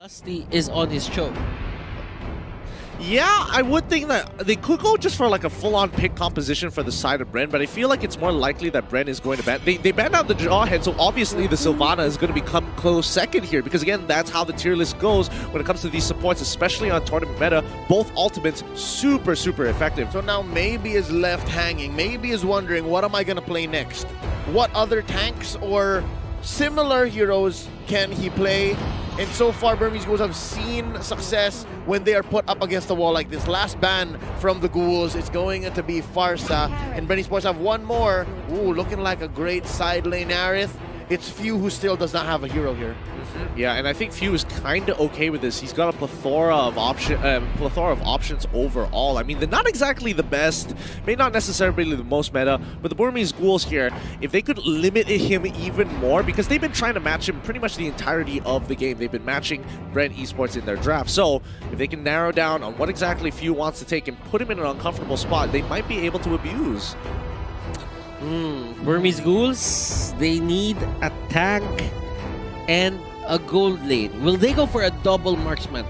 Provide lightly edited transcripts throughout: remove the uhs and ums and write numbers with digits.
Lusty is on his choke. Yeah, I would think that they could go just for like a full-on pick composition for the side of Bren, but I feel like it's more likely that Bren is going to ban. They banned out the Jawhead, so obviously the Sylvana is going to become close second here, because again, that's how the tier list goes when it comes to these supports, especially on tournament meta. Both ultimates super, super effective. So now maybe is left hanging. Maybe is wondering, what am I going to play next? What other tanks or similar heroes can he play? And so far, Burmese Ghouls have seen success when they are put up against the wall like this. Last ban from the Ghouls is going to be Farsa. And Bren Esport have one more. Ooh, looking like a great side lane Aerith. It's Few who still does not have a hero here. Yeah, and I think Few is kind of okay with this. He's got a plethora of options overall. I mean, they're not exactly the best, may not necessarily the most meta, but the Burmese Ghouls here, if they could limit him even more, because they've been trying to match him pretty much the entirety of the game. They've been matching Bren Esports in their draft. So if they can narrow down on what exactly Few wants to take and put him in an uncomfortable spot, they might be able to abuse. Burmese Ghouls, they need a tank and a gold lane. Will they go for a double marksman?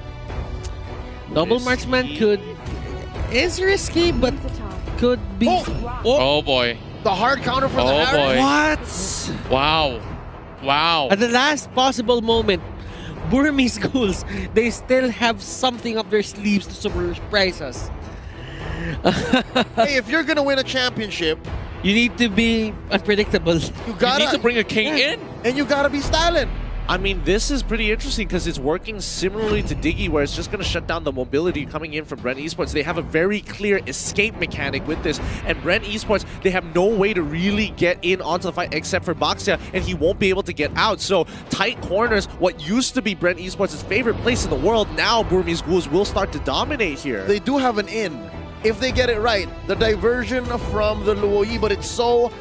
Double marksman is risky, but could be. Oh boy. The hard counter from the Aerith. What? Wow. Wow. At the last possible moment, Burmese Ghouls, they still have something up their sleeves to surprise us. Hey, if you're gonna win a championship, you need to be unpredictable. you need to bring a king in. And you gotta be styling. I mean, this is pretty interesting because it's working similarly to Diggy, where it's just going to shut down the mobility coming in from Bren Esports. They have a very clear escape mechanic with this, and Bren Esports, they have no way to really get in onto the fight except for Baxia, and he won't be able to get out. So tight corners, what used to be Bren Esports' favorite place in the world, now Burmese Ghouls will start to dominate here. They do have an in. If they get it right, the diversion from the Luoyi, but it's so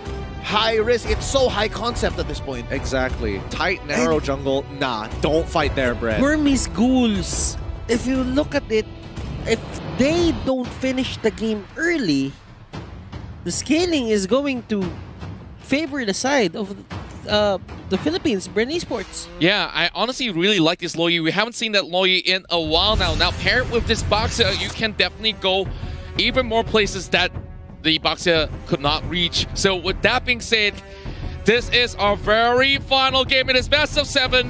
high risk, it's so high concept at this point. Exactly. Tight, narrow jungle. Nah, don't fight there, Bren. Burmese Ghouls, if you look at it, if they don't finish the game early, the scaling is going to favor the side of the Philippines, Bren Esports. Yeah, I honestly really like this Loyi. We haven't seen that Loyi in a while now. Now, paired with this Baxia, you can definitely go even more places that the Baxia could not reach. So with that being said, this is our very final game. It is best of 7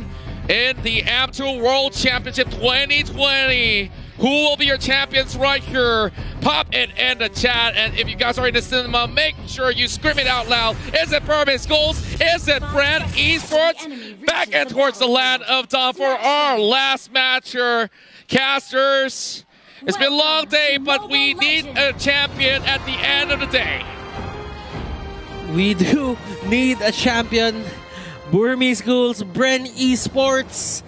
in the Am2 World Championship 2020. Who will be your champions right here? Pop it in the chat. And if you guys are in the cinema, make sure you scream it out loud. Is it Burmese Ghouls? Is it Bren Esports? Back and towards the land of dawn for our last match here. Casters, it's been a long day, but we need a champion at the end of the day. We do need a champion. Burmese Ghouls, Bren Esports.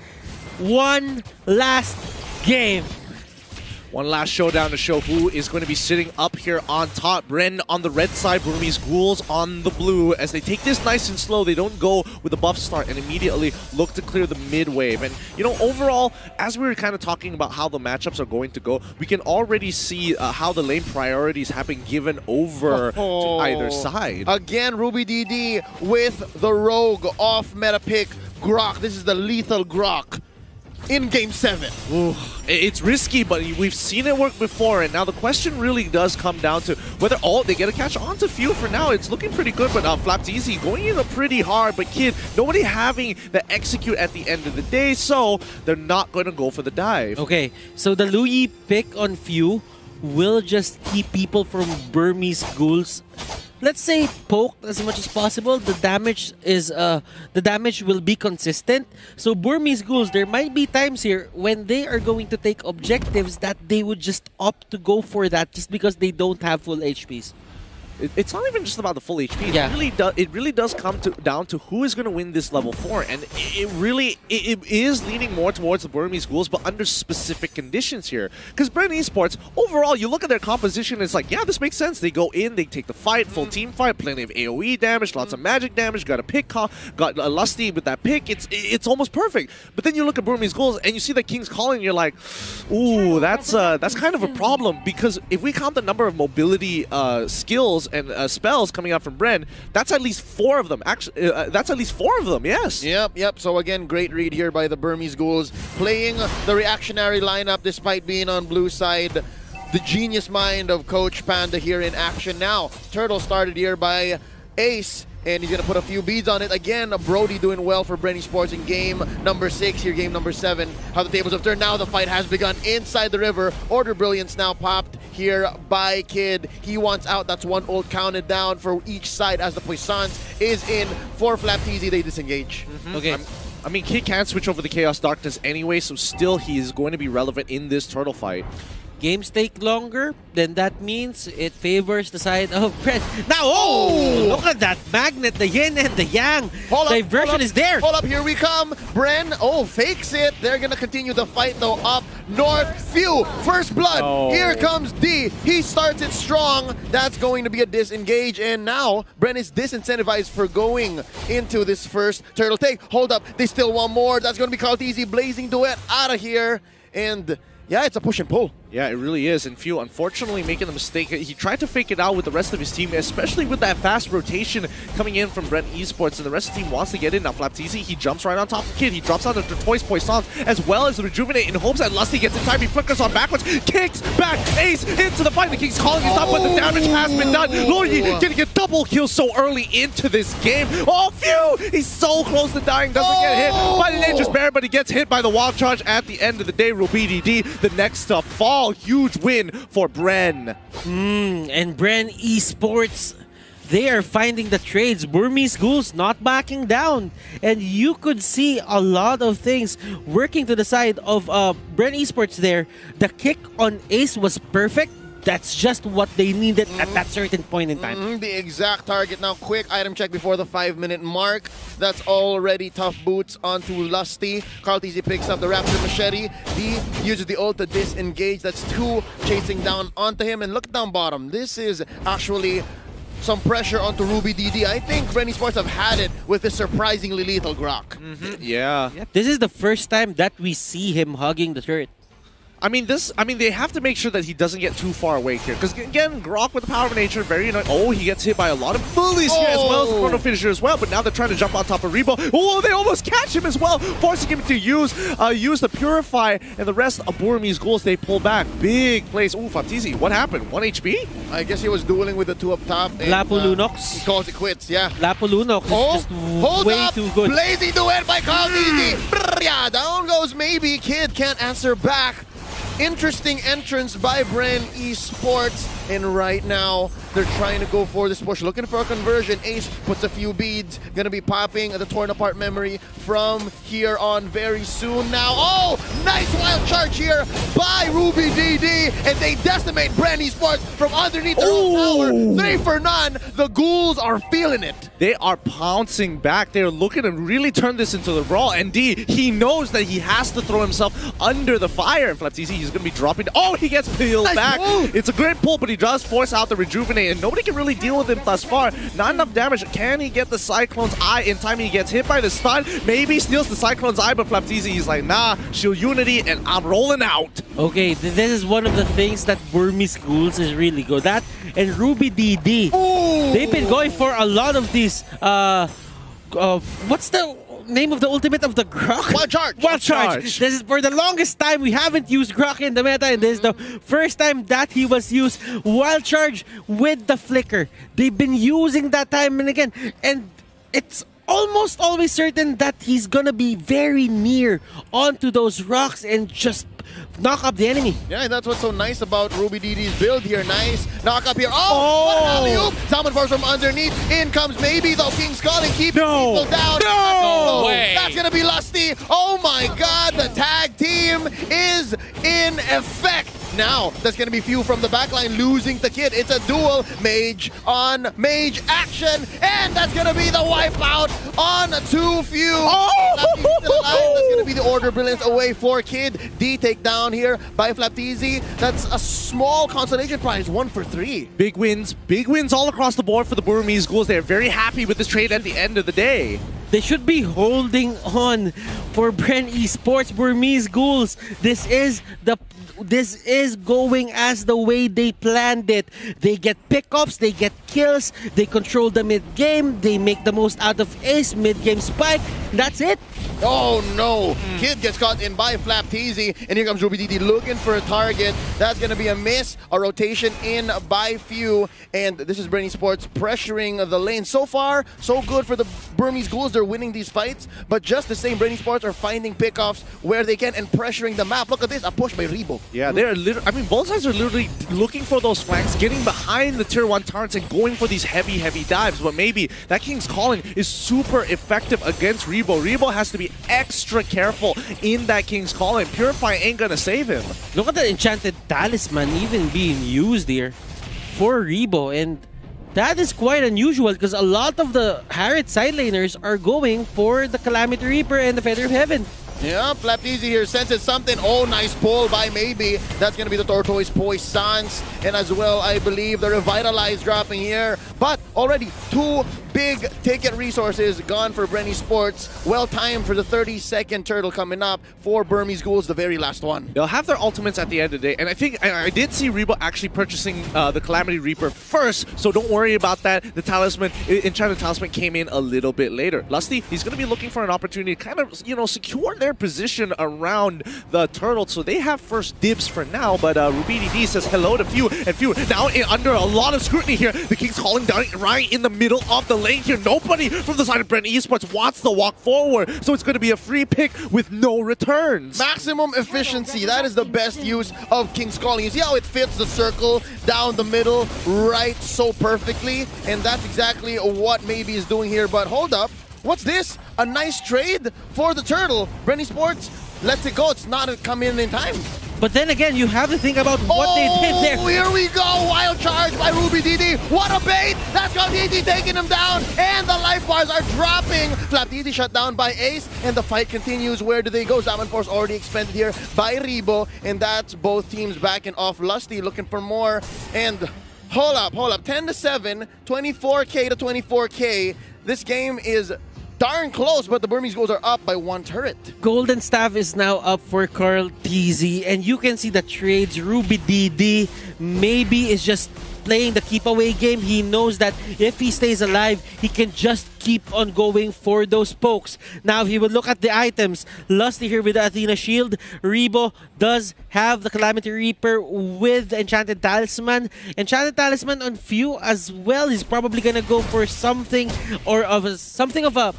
One last game. One last showdown to show who is going to be sitting up here on top. Bren on the red side, Burmese Ghouls on the blue. As they take this nice and slow, they don't go with a buff start and immediately look to clear the mid wave. And, you know, overall, as we were kind of talking about how the matchups are going to go, we can already see how the lane priorities have been given over to either side. Again, Ruby DD with the rogue off meta pick, Grok. This is the lethal Grok in Game 7. Ooh, it's risky, but we've seen it work before, and now the question really does come down to whether they get a catch onto Few. For now, it's looking pretty good, but Flap's easy, going in pretty hard, but Kid, nobody having the execute at the end of the day, so they're not going to go for the dive. Okay, so the Luyi pick on Few will just keep people from Burmese Ghouls, let's say, poked as much as possible. The damage will be consistent. So Burmese Ghouls, there might be times here when they are going to take objectives that they would just opt to go for that just because they don't have full HPs. It's not even just about the full HP. Yeah. It really does come down to who is going to win this level 4, and it is leaning more towards the Burmese Ghouls, but under specific conditions here. Because Bren Esports, overall, you look at their composition, it's like, yeah, this makes sense. They go in, they take the fight, full team fight, plenty of AOE damage, lots of magic damage, got a pick, got a Lusty with that pick. It's almost perfect. But then you look at Burmese Ghouls and you see the King's Calling, and you're like, ooh, that's kind of a problem, because if we count the number of mobility skills and spells coming out from Bren. That's at least 4 of them. Actually, that's at least 4 of them, yes. Yep. So again, great read here by the Burmese Ghouls. Playing the reactionary lineup despite being on blue side. The genius mind of Coach Panda here in action now. Turtle started here by Ace, and he's going to put a few beads on it. Again, Brody doing well for Bren Esport in game number 6, here game number 7. How the tables have turned. Now the fight has begun inside the river. Order Brilliance now popped here by Kid. He wants out. That's 1 ult counted down for each side as the Puissance is in for Flapteasy. They disengage. Okay. I mean, Kid can't switch over the Chaos Darkness anyway, so still he is going to be relevant in this turtle fight. Games take longer, then that means it favors the side of Bren. Now, oh! Look at that magnet, the yin and the yang. Diversion is there. Hold up, here we come. Bren, fakes it. They're going to continue the fight, though, up north. Phew, first blood. Oh. Here comes D. He starts it strong. That's going to be a disengage, and now Bren is disincentivized for going into this first turtle take. Hold up, they still want more. That's going to be called easy. Blazing Duet out of here, and yeah, it's a push and pull. Yeah, it really is. And Few, unfortunately, making the mistake. He tried to fake it out with the rest of his team, especially with that fast rotation coming in from Bren Esports, and the rest of the team wants to get in. Now, Flapteasy, he jumps right on top of Kid. He drops out the Toys Poissons, as well as the Rejuvenate, in hopes that Lusty gets in time. He flickers on backwards, kicks back, Ace into the fight. The King's calling his up, but the damage has been done. Loyi getting a double kill so early into this game. Oh, Few! He's so close to dying, doesn't get hit by the Nature's Bear, but he gets hit by the Wild Charge at the end of the day. RubyDD, the next to fall. Huge win for Bren. And Bren Esports, they are finding the trades. Burmese Ghouls not backing down. And you could see a lot of things working to the side of Bren Esports there. The kick on Ace was perfect. That's just what they needed at that certain point in time. The exact target. Now, quick item check before the 5-minute mark. That's already tough boots onto Lusty. Carlteasy picks up the Raptor Machete. D uses the ult to disengage. That's 2 chasing down onto him. And look down bottom. This is actually some pressure onto RubyDD. I think Bren Esports have had it with this surprisingly lethal Grok. Yeah. This is the first time that we see him hugging the turret. I mean, they have to make sure that he doesn't get too far away here. Because, again, Grok with the power of nature, very annoying. Oh, he gets hit by a lot of bullies here, as well as the Chrono Finisher as well. But now they're trying to jump on top of Rebo. Oh, they almost catch him as well, forcing him to use the Purify. And the rest of Burmese Ghouls, they pull back. Big plays. Ooh, Flapteasy, what happened? 1 HP? I guess he was dueling with the 2 up top. And, Lapu Lunox. He calls it quits, yeah. Lapu Lunox is just way too good. Blazing Duet by Carlteasy. Yeah, down goes maybe. Kid can't answer back. Interesting entrance by Bren Esports, and right now they're trying to go for this push, looking for a conversion. Ace puts a few beads, gonna be popping the torn apart memory from here on very soon now. Oh, nice wild charge here by RubyDD, and they decimate Bren Esports from underneath their own tower. 3 for none. The Ghouls are feeling it. They are pouncing back. They're looking to really turn this into the brawl. And D, he knows that he has to throw himself under the fire. And Flapteasy, he's going to be dropping. Oh, he gets peeled back. Move. It's a great pull, but he does force out the Rejuvenate. And nobody can really deal with him thus far. Not enough damage. Can he get the Cyclone's Eye in time? He gets hit by the stun. Maybe steals the Cyclone's Eye, but Flapteasy, he's like, nah, Shield Unity, and I'm rolling out. Okay, this is one of the things that Burmese Ghouls is really good at. And RubyDD, they've been going for a lot of these, what's the name of the ultimate of the Grok? Wild Charge. Wild Charge. This is for the longest time we haven't used Grok in the meta, and this is the first time that he was used. Wild Charge with the flicker. They've been using that time and again, and it's almost always certain that he's gonna be very near onto those rocks and just knock up the enemy. Yeah, that's what's so nice about RubyDD's build here. Nice knock up here. Oh! What an alley-oop! Salmon Force from underneath. In comes maybe the King's Skull and keeping people down. No way! That's gonna be Lusty. Oh my God! The tag team is in effect. Now, that's going to be Few from the backline losing the Kid. It's a duel. Mage on Mage action. And that's going to be the wipeout on 2 Few. That's going to be the Order Brilliance away for Kid. D take down here by Flapteasy. That's a small consolation prize. 1 for 3. Big wins all across the board for the Burmese Ghouls. They're very happy with this trade at the end of the day. They should be holding on for Bren Esports, Burmese Ghouls. This is this is going as the way they planned it. They get pickups, they get kills, they control the mid-game, they make the most out of Ace, mid-game spike. That's it. Oh no! Kid gets caught in by Flapteasy, and here comes RubyDD looking for a target. That's going to be a miss. A rotation in by Few, and this is Bren Esport pressuring the lane. So far, so good for the Burmese Ghouls. They're winning these fights, but just the same, Bren Esport are finding pickoffs where they can and pressuring the map. Look at this, a push by Rebo. Yeah, they're literally, I mean, both sides are literally looking for those flanks, getting behind the tier 1 turrets and going for these heavy dives, but maybe that King's Calling is super effective against Rebo. Rebo has to be extra careful in that King's Calling. Purify ain't gonna save him. Look at the Enchanted Talisman even being used here for Rebo, and that is quite unusual because a lot of the Harriet side laners are going for the Calamity Reaper and the Feather of Heaven. Yeah, Flapteasy here senses something. Oh, nice pull by Maybe. That's going to be the Tortoise Poisons. And as well, I believe the Revitalize dropping here. But already 2 big ticket resources gone for Bren Esports. Well timed for the 30-second turtle coming up for Burmese Ghouls, the very last one. They'll have their ultimates at the end of the day, and I think I did see Rebo actually purchasing the Calamity Reaper first, so don't worry about that. The Talisman, Enchanted Talisman came in a little bit later. Lusty, he's going to be looking for an opportunity to kind of, you know, secure their position around the turtle, so they have first dibs for now, but RubyDD says hello to Few, and Few now under a lot of scrutiny here. The King's Calling down right in the middle of the lane here. Nobody from the side of Bren Esports wants to walk forward, so it's going to be a free pick with no returns. Maximum efficiency, that is the best use of King's Calling. You see how it fits the circle down the middle right so perfectly, and that's exactly what Maybe is doing here. But hold up, what's this? A nice trade for the turtle. Bren Esports lets it go. It's not coming in time. But then again, you have to think about what they did there. Here we go! Wild charge by RubyDD. What a bait! That's Flapteasy taking him down, and the life bars are dropping. Flapteasy shut down by Ace, and the fight continues. Where do they go? Zaman Force already expended here by Rebo, and that's both teams backing off. Lusty looking for more, and hold up. 10-7, 24K to 24K. This game is darn close, but the Burmese Ghouls are up by 1 turret. Golden Staff is now up for Carl TZ, and you can see the trades. RubyDD maybe is just playing the keep away game. He knows that if he stays alive, he can just keep on going for those pokes. Now, if you would look at the items, Lusty here with the Athena Shield. Rebo does have the Calamity Reaper with the Enchanted Talisman. Enchanted Talisman on Few as well. He's probably gonna go for something or something of a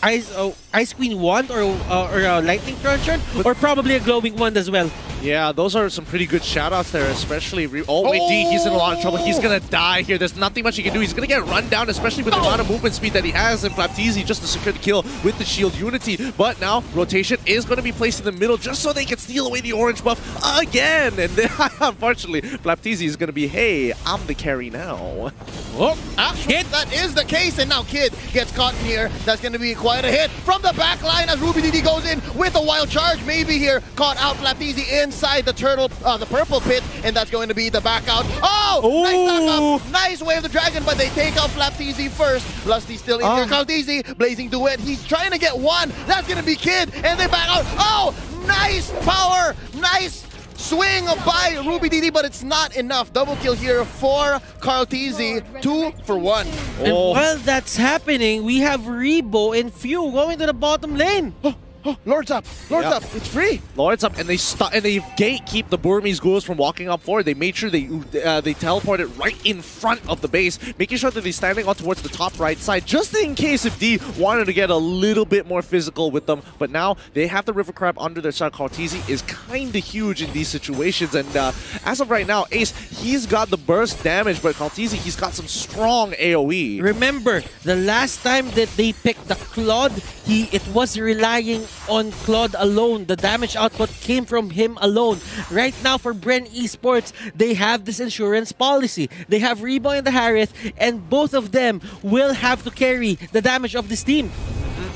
Ice Queen wand or a Lightning Truncheon, or probably a Glowing Wand as well. Yeah, those are some pretty good shoutouts there, especially... Oh, wait, D, he's in a lot of trouble. He's going to die here. There's nothing much he can do. He's going to get run down, especially with the amount of movement speed that he has in Flapteasy just to secure the kill with the shield unity. But now, rotation is going to be placed in the middle just so they can steal away the orange buff again. And then, unfortunately, Flapteasy is going to be, hey, I'm the carry now. Oh, Kid, that is the case, and now Kid gets caught in here. That's going to be quite a hit from the back line as RubyDD goes in with a wild charge. Maybe here, caught out Flapteasy inside the turtle, the purple pit, and that's going to be the back out. Oh, nice knock up, nice way of the dragon, but they take out Flapteasy first. Lusty still in here. Flapteasy, blazing duet. He's trying to get one. That's going to be Kid, and they back out. Oh, nice power, nice swing by RubyDD, but it's not enough. Double kill here for Carl TZ. 2 for 1. And while that's happening, we have Rebo and Few going to the bottom lane. Oh, Lord's up. Lord's up. It's free. Lord's up, and they gatekeep the Burmese Ghouls from walking up forward. They made sure they teleported right in front of the base, making sure that they're standing on towards the top right side, just in case if D wanted to get a little bit more physical with them. But now they have the River Crab under their side. Cartesi is kind of huge in these situations, and as of right now, Ace, he's got the burst damage, but Cartesi, he's got some strong AoE. Remember, the last time that they picked the Claude, it was relying on Claude alone. The damage output came from him alone. Right now for Bren Esports, they have this insurance policy. They have Rebo and the Harith, and both of them will have to carry the damage of this team.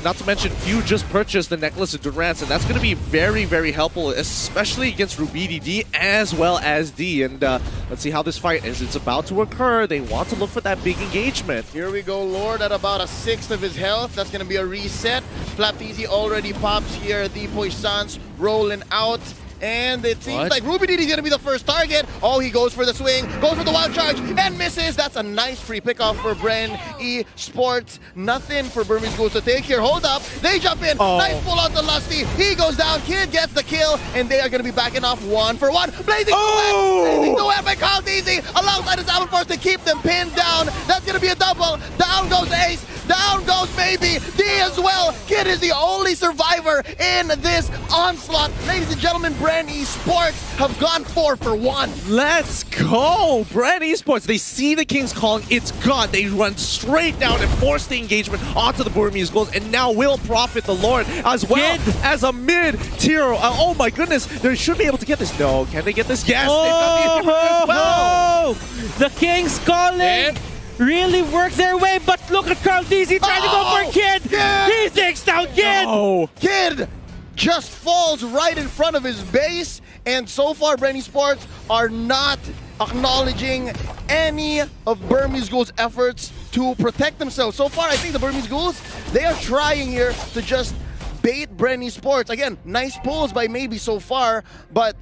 Not to mention, Few just purchased the Necklace of Durance, and that's going to be very, very helpful, especially against RubyDD as well as D. And let's see how this fight is. It's about to occur. They want to look for that big engagement. Here we go, Lord at about 1/6 of his health. That's going to be a reset. Flapteasy already pops here. The Poissons rolling out. And it seems What? like Ruby Didi is going to be the first target. Oh, he goes for the swing, goes for the wild charge, and misses. That's a nice free pickoff for Bren Esport. Nothing for Burmese Ghouls to take here. Hold up. They jump in. Oh. Nice pull out to Lusty. He goes down. Kid gets the kill, and they are going to be backing off 1-for-1. Blazing Blazing Duet by Kyle Deasy alongside his Alpha Force to keep them pinned down. That's going to be a double. Down goes Ace. Down goes Maybe. D as well. Kid is the only survivor in this onslaught. Ladies and gentlemen, Bren Esports have gone 4-for-1. Let's go! Bren Esports, they see the King's calling, it's gone. They run straight down and force the engagement onto the Burmese Ghouls, and now will profit the Lord as well as a mid-tier. Oh my goodness, they should be able to get this. No, can they get this? Yes, they've got the inhibitor as well. The King's calling really worked their way, but look at Carl Deasy trying to go for Kid. He takes down Kid. Oh. Kid just falls right in front of his base, and so far Bren Esports are not acknowledging any of Burmese Ghouls' efforts to protect themselves. So far, I think the Burmese Ghouls, they are trying here to just bait Bren Esports. Again, nice pulls by Maybe so far, but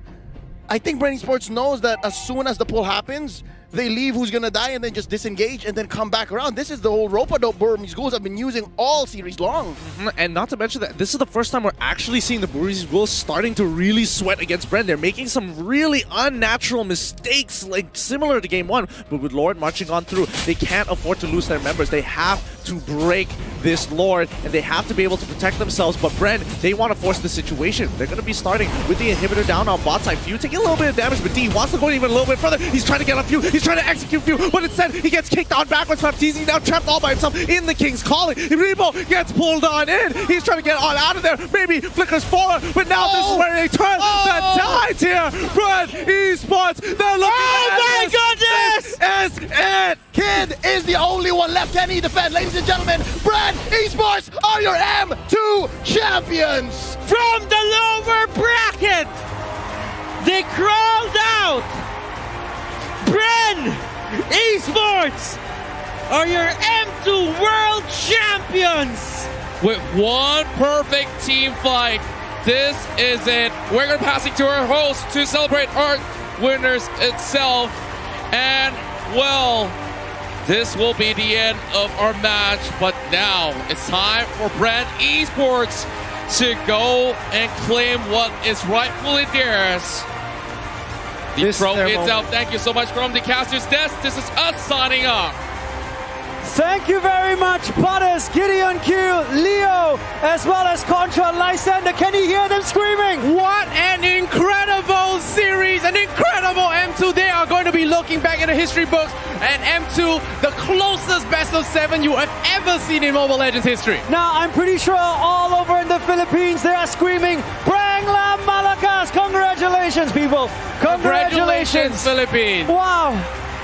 I think Bren Esports knows that as soon as the pull happens, they leave who's gonna die and then just disengage and then come back around. This is the whole rope-a-dope Burmese Ghouls have been using all series long. And not to mention that this is the first time we're actually seeing the Burmese Ghouls starting to really sweat against Bren. They're making some really unnatural mistakes, like similar to game one, but with Lord marching on through, they can't afford to lose their members. They have to break this Lord, and they have to be able to protect themselves. But Bren, they want to force the situation. They're going to be starting with the inhibitor down on bot side. Few taking a little bit of damage, but D wants to go even a little bit further. He's trying to get on Few. He's trying to execute Few, but instead he gets kicked on backwards. Baptiste now trapped all by himself in the King's calling. Rebo gets pulled on in. He's trying to get on out of there. Maybe flickers forward, but now this is where they turn the tides here. Bren Esports, they're looking my goodness! This is it. Kid is the only one left. Can he defend? Ladies and gentlemen, Bren Esports are your M2 champions! From the lower bracket, they crawled out. Bren Esports are your M2 World Champions! With one perfect team fight, this is it. We're going to pass it to our host to celebrate our winners itself. And, well, this will be the end of our match. But now it's time for Bren Esports to go and claim what is rightfully theirs. The trophy itself. Thank you so much from the caster's desk. This is us signing off. Thank you very much, Butters, Gideon Q, Leo, as well as Contra Lysander. Can you hear them screaming? What an incredible series, an incredible M2. They are going to be looking back in the history books, and M2, the closest best of 7 you have ever seen in Mobile Legends history. Now, I'm pretty sure all over in the Philippines, they are screaming, Brang La Malakas! Congratulations, people! Congratulations, Philippines! Wow!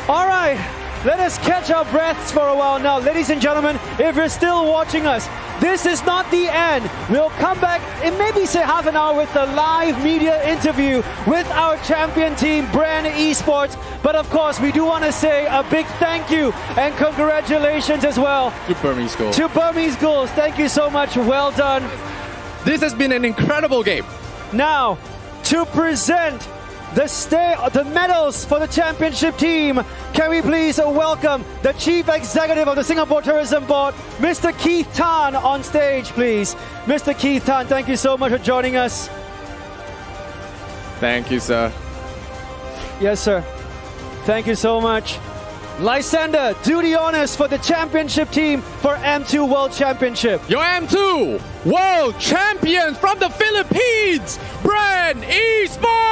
All right. Let us catch our breaths for a while now. Ladies and gentlemen, if you're still watching us, this is not the end. We'll come back in maybe say half an hour with a live media interview with our champion team, Bren Esports. But of course, we do want to say a big thank you and congratulations as well To Burmese Ghouls. to Burmese Ghouls. Thank you so much. Well done. This has been an incredible game. Now, to present the medals for the championship team, can we please welcome the Chief Executive of the Singapore Tourism Board, Mr. Keith Tan, on stage, please. Mr. Keith Tan, thank you so much for joining us. Thank you, sir. Yes, sir. Thank you so much. Lysander, do the honors for the championship team for M2 World Championship. Your M2 World Champions from the Philippines, Bren Esports!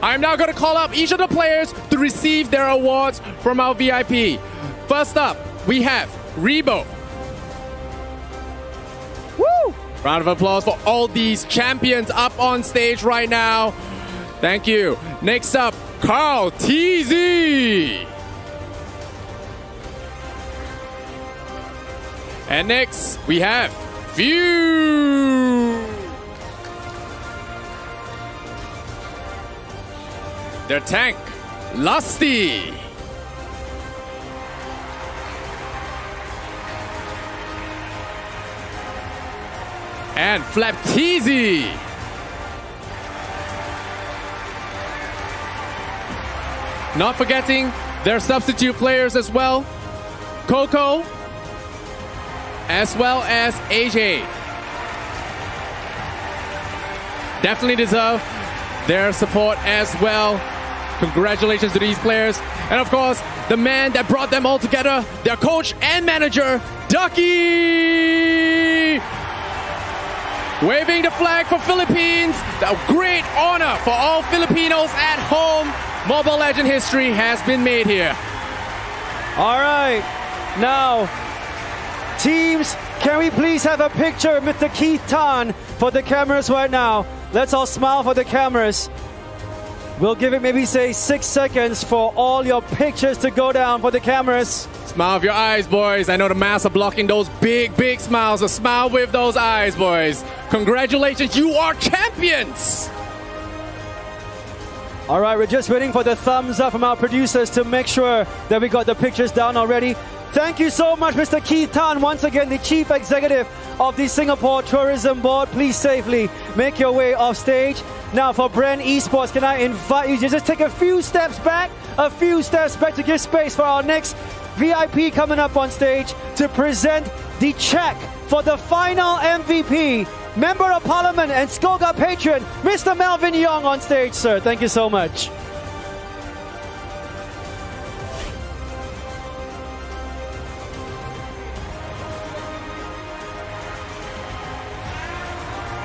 I'm now going to call up each of the players to receive their awards from our VIP. First up, we have Rebo. Woo! Round of applause for all these champions up on stage right now. Thank you. Next up, Carl TZ. And next, we have Few. Their tank, Lusty. And Flapteezy. Not forgetting their substitute players as well. Coco, as well as AJ. Definitely deserve their support as well. Congratulations to these players. And of course, the man that brought them all together, their coach and manager, Ducky! Waving the flag for Philippines. A great honor for all Filipinos at home. Mobile Legend history has been made here. All right, now, teams, can we please have a picture of Mr. Keith Tan for the cameras right now? Let's all smile for the cameras. We'll give it maybe say 6 seconds for all your pictures to go down for the cameras. Smile with your eyes, boys. I know the masks are blocking those big, big smiles, so smile with those eyes, boys. Congratulations, you are champions! All right, we're just waiting for the thumbs up from our producers to make sure that we got the pictures down already. Thank you so much, Mr. Keith Tan, once again, the Chief Executive of the Singapore Tourism Board. Please safely make your way off stage. Now for Bren Esports, can I invite you to just take a few steps back to give space for our next VIP coming up on stage to present the check for the final MVP, Member of Parliament and Skoga patron, Mr. Melvin Young on stage, sir. Thank you so much.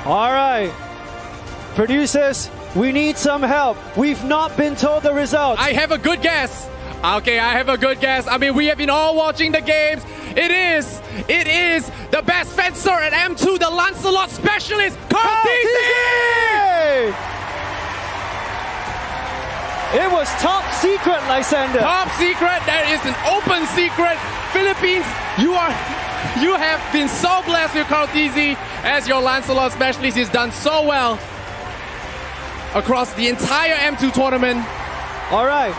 All right. Producers, we need some help. We've not been told the results. I have a good guess. Okay, I have a good guess. I mean, we have been all watching the games. It is the best fencer at M2, the Lancelot specialist, Cartesi! It was top secret, Lysander. Top secret, that is an open secret. Philippines, you have been so blessed with Cartesi as your Lancelot specialist. He's done so well across the entire M2 tournament. All right.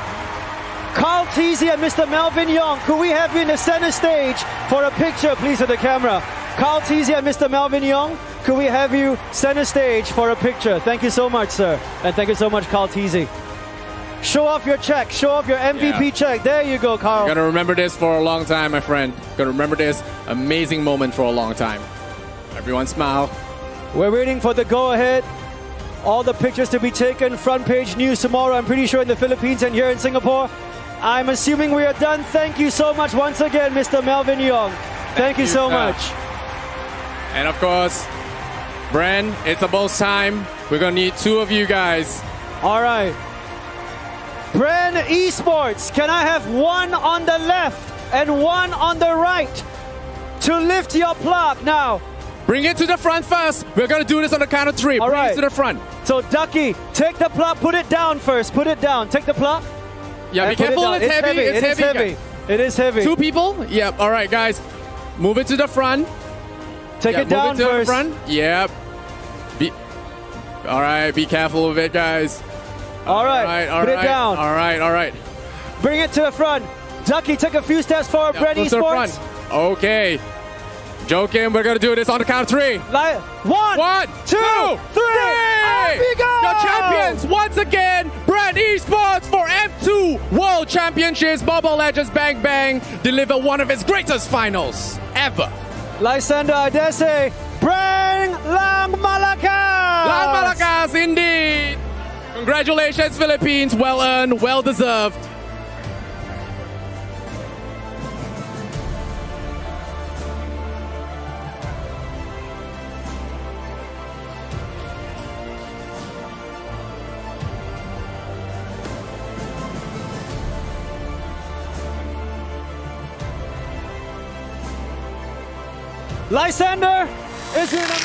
Carl Teasy and Mr. Melvin Young, could we have you in the center stage for a picture, please, with the camera? Carl Teasy and Mr. Melvin Young, could we have you center stage for a picture? Thank you so much, sir. And thank you so much, Carl Teasy. Show off your check. Show off your MVP check. There you go, Carl. You're gonna remember this for a long time, my friend. Gonna remember this amazing moment for a long time. Everyone smile. We're waiting for the go-ahead. All the pictures to be taken. Front page news tomorrow, I'm pretty sure, in the Philippines and here in Singapore. I'm assuming we are done. Thank you so much once again, Mr. Melvin Young. Thank you so much. And of course, Bren, it's about time. We're gonna need two of you guys. All right. Bren Esports, can I have one on the left and one on the right to lift your plaque now? Bring it to the front first. We're gonna do this on the count of three. Bring it to the front. So Ducky, take the plaque, put it down first. Put it down. Take the plaque. Yeah, be careful. It's heavy. It's heavy. It is heavy. Two people? Yep. All right, guys. Move it to the front. Take it down move it to first. the front. Yep. All right, be careful with it, guys. All right. Put it down. All right. Bring it to the front. Ducky, take a few steps forward, Bren Esports. Okay. Joking, we're going to do this on the count of three. One, two, three. Off we go! Your champions, once again, Bren Esports for M2 World Championships. Mobile Legends Bang Bang deliver one of its greatest finals ever. Lysander, I dare say, Bren Lang Malakas! Lang Malakas, indeed. Congratulations, Philippines. Well earned, well deserved. Lysander is in a